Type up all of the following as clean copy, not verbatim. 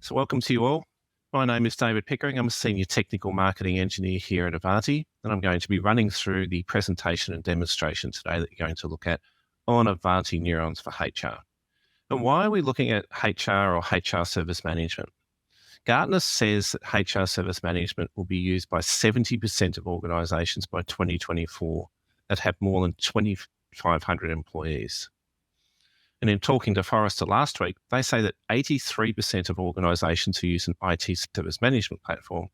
So welcome to you all. My name is David Pickering. I'm a Senior Technical Marketing Engineer here at Ivanti, and I'm going to be running through the presentation and demonstration today that you're going to look at on Ivanti Neurons for HR. And why are we looking at HR or HR service management? Gartner says that HR service management will be used by 70% of organisations by 2024 that have more than 2,500 employees. And in talking to Forrester last week, they say that 83% of organisations who use an IT service management platform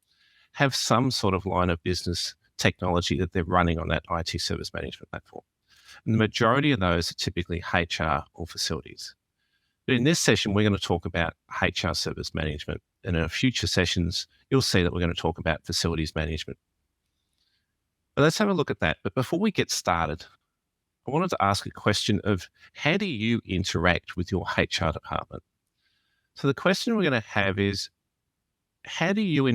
have some sort of line of business technology that they're running on that IT service management platform. And the majority of those are typically HR or facilities. But in this session, we're going to talk about HR service management. And in future sessions, you'll see that we're going to talk about facilities management. But let's have a look at that. But before we get started, I wanted to ask a question of how do you interact with your HR department? So the question we're going to have is, how do you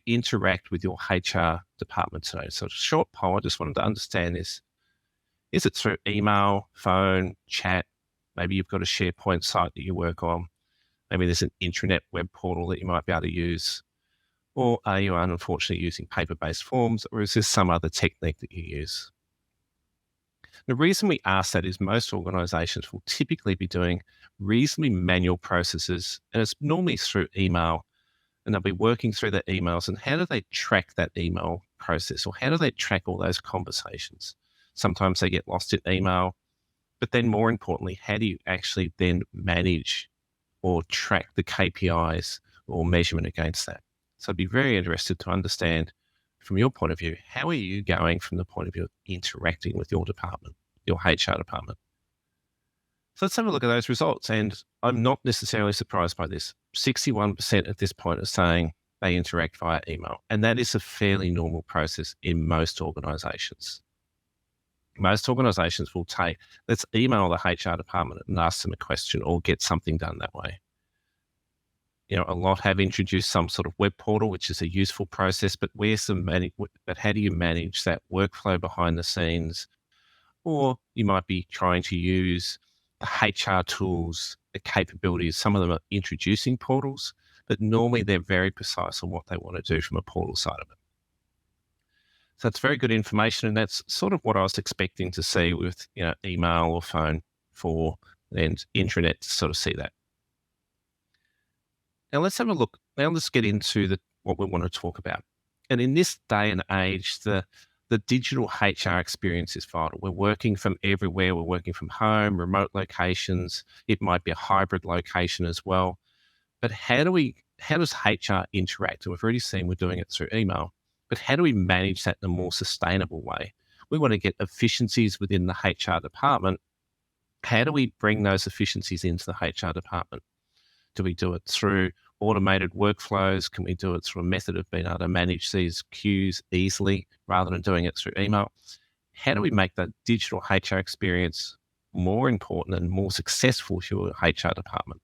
interact with your HR department today? So it's a short poll. I just wanted to understand this. Is it through email, phone, chat? Maybe you've got a SharePoint site that you work on. Maybe there's an intranet web portal that you might be able to use. Or are you unfortunately using paper-based forms, or is there some other technique that you use? The reason we ask that is most organisations will typically be doing reasonably manual processes, and it's normally through email, and they'll be working through their emails. And how do they track that email process, or how do they track all those conversations? Sometimes they get lost in email, but then more importantly, how do you actually then manage or track the KPIs or measurement against that? So I'd be very interested to understand from your point of view, how are you going from the point of view of interacting with your department, your HR department? So let's have a look at those results. And I'm not necessarily surprised by this. 61% at this point are saying they interact via email. And that is a fairly normal process in most organisations. Most organisations will take, let's email the HR department and ask them a question or get something done that way. You know, a lot have introduced some sort of web portal, which is a useful process, but but how do you manage that workflow behind the scenes? Or you might be trying to use the HR tools, the capabilities. Some of them are introducing portals, but normally they're very precise on what they want to do from a portal side of it. So it's very good information, and that's sort of what I was expecting to see with, email or phone for and intranet to sort of see that. Now let's have a look. Now let's get into what we want to talk about. And in this day and age, the digital HR experience is vital. We're working from everywhere. We're working from home, remote locations. It might be a hybrid location as well. But how does HR interact? And we've already seen we're doing it through email. But how do we manage that in a more sustainable way? We want to get efficiencies within the HR department. How do we bring those efficiencies into the HR department? Do we do it through automated workflows? Can we do it through a method of being able to manage these queues easily rather than doing it through email? How do we make that digital HR experience more important and more successful for your HR department?